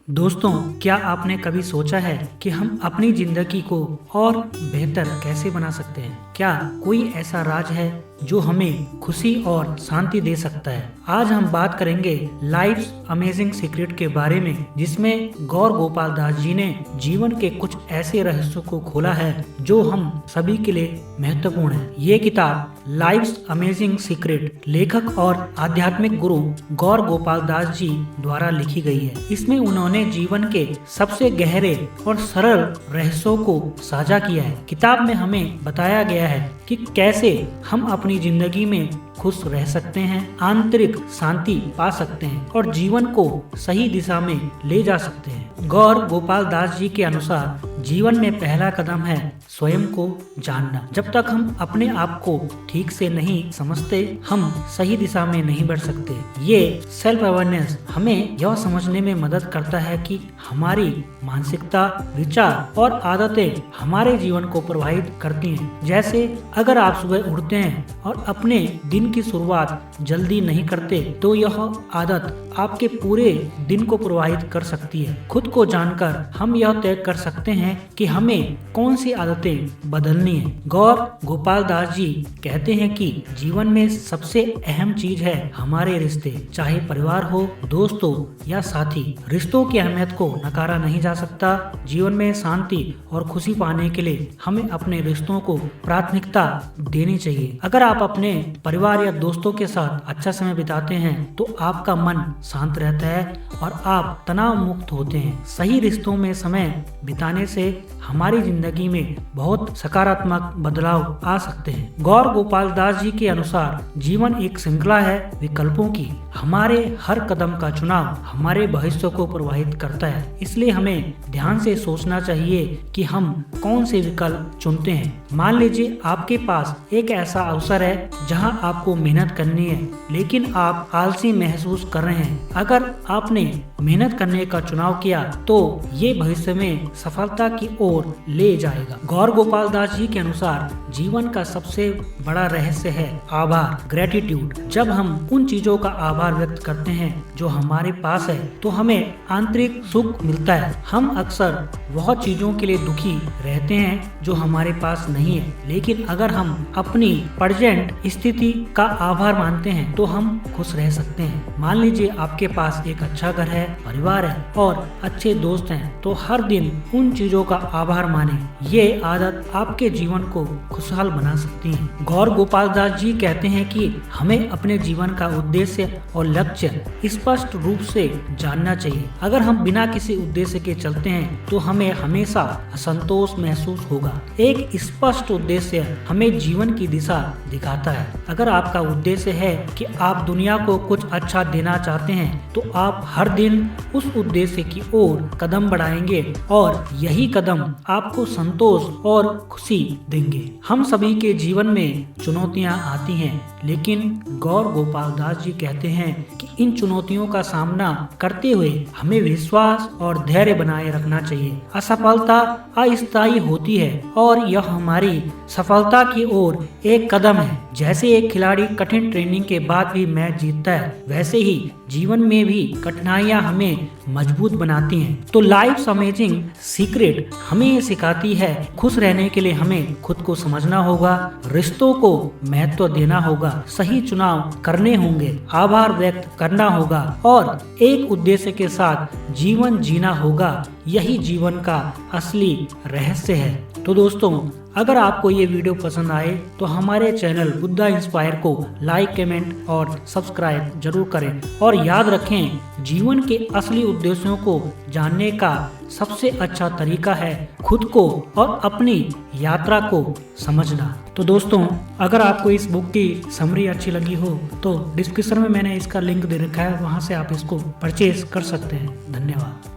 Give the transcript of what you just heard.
दोस्तों, क्या आपने कभी सोचा है कि हम अपनी जिंदगी को और बेहतर कैसे बना सकते हैं? क्या कोई ऐसा राज है जो हमें खुशी और शांति दे सकता है? आज हम बात करेंगे लाइफ्स अमेजिंग सीक्रेट के बारे में, जिसमें गौर गोपाल दास जी ने जीवन के कुछ ऐसे रहस्यों को खोला है जो हम सभी के लिए महत्वपूर्ण है। ये किताब लाइफ्स अमेजिंग सीक्रेट लेखक और आध्यात्मिक गुरु गौर गोपाल दास जी द्वारा लिखी गई है। इसमें उन्होंने जीवन के सबसे गहरे और सरल रहस्यों को साझा किया है। किताब में हमें बताया गया है कि कैसे हम अपनी जिंदगी में खुश रह सकते हैं, आंतरिक शांति पा सकते हैं और जीवन को सही दिशा में ले जा सकते हैं। गौर गोपाल दास जी के अनुसार जीवन में पहला कदम है स्वयं को जानना। जब तक हम अपने आप को ठीक से नहीं समझते, हम सही दिशा में नहीं बढ़ सकते। ये सेल्फ अवेयरनेस हमें यह समझने में मदद करता है कि हमारी मानसिकता, विचार और आदतें हमारे जीवन को प्रभावित करती हैं। जैसे अगर आप सुबह उठते हैं और अपने दिन की शुरुआत जल्दी नहीं करते, तो यह आदत आपके पूरे दिन को प्रभावित कर सकती है। खुद को जानकर हम यह तय कर सकते हैं कि हमें कौन सी आदतें बदलनी है। गौर गोपाल दास जी कहते हैं कि जीवन में सबसे अहम चीज है हमारे रिश्ते, चाहे परिवार हो, दोस्त हो या साथी। रिश्तों की अहमियत को नकारा नहीं जा सकता। जीवन में शांति और खुशी पाने के लिए हमें अपने रिश्तों को प्राथमिकता देनी चाहिए। अगर आप अपने परिवार या दोस्तों के साथ अच्छा समय बिताते हैं तो आपका मन शांत रहता है और आप तनाव मुक्त होते हैं। सही रिश्तों में समय बिताने से हमारी जिंदगी में बहुत सकारात्मक बदलाव आ सकते हैं। गौर गोपाल दास जी के अनुसार जीवन एक श्रृंखला है विकल्पों की। हमारे हर कदम का चुनाव हमारे भविष्य को प्रभावित करता है, इसलिए हमें ध्यान से सोचना चाहिए कि हम कौन से विकल्प चुनते हैं। मान लीजिए आपके पास एक ऐसा अवसर है जहां आपको मेहनत करनी है, लेकिन आप आलसी महसूस कर रहे हैं। अगर आपने मेहनत करने का चुनाव किया तो ये भविष्य में सफलता की ओर ले जाएगा। गौर गोपाल दास जी के अनुसार जीवन का सबसे बड़ा रहस्य है आभार, ग्रेटिट्यूड। जब हम उन चीजों का आभार व्यक्त करते हैं जो हमारे पास है तो हमें आंतरिक सुख मिलता है। हम अक्सर बहुत चीजों के लिए दुखी रहते हैं जो हमारे पास नहीं है, लेकिन अगर हम अपनी प्रेजेंट स्थिति का आभार मानते हैं तो हम खुश रह सकते हैं। मान लीजिए आपके पास एक अच्छा घर है, परिवार है और अच्छे दोस्त हैं, तो हर दिन उन चीजों का आभार माने। ये आदत आपके जीवन को खुशहाल बना सकती है। गौर गोपाल दास जी कहते हैं कि हमें अपने जीवन का उद्देश्य और लक्ष्य स्पष्ट रूप से जानना चाहिए। अगर हम बिना किसी उद्देश्य के चलते हैं तो हमें हमेशा असंतोष महसूस होगा। एक स्पष्ट उद्देश्य हमें जीवन की दिशा दिखाता है। अगर आपका उद्देश्य है कि आप दुनिया को कुछ अच्छा देना चाहते हैं तो आप हर दिन उस उद्देश्य की ओर कदम बढ़ाएंगे और यही कदम आपको संतोष और खुशी देंगे। हम सभी के जीवन में चुनौतियां आती हैं, लेकिन गौर गोपाल दास जी कहते हैं कि इन चुनौतियों का सामना करते हुए हमें विश्वास और धैर्य बनाए रखना चाहिए। असफलता अस्थायी होती है और यह हमारी सफलता की ओर एक कदम है। जैसे एक खिलाड़ी कठिन ट्रेनिंग के बाद भी मैच जीतता है, वैसे ही जीवन में भी कठिनाइयां हमें मजबूत बनाती हैं। तो लाइफ्स अमेजिंग सीक्रेट हमें ये सिखाती है खुश रहने के लिए हमें खुद को समझना होगा, रिश्तों को महत्व देना होगा, सही चुनाव करने होंगे, आभार व्यक्त करना होगा और एक उद्देश्य के साथ जीवन जीना होगा। यही जीवन का असली रहस्य है। तो दोस्तों, अगर आपको ये वीडियो पसंद आए तो हमारे चैनल बुद्धा इंस्पायर को लाइक, कमेंट और सब्सक्राइब जरूर करें। और याद रखें, जीवन के असली उद्देश्यों को जानने का सबसे अच्छा तरीका है खुद को और अपनी यात्रा को समझना। तो दोस्तों, अगर आपको इस बुक की समरी अच्छी लगी हो तो डिस्क्रिप्शन में मैंने इसका लिंक दे रखा है, वहां से आप इसको परचेज कर सकते हैं। धन्यवाद।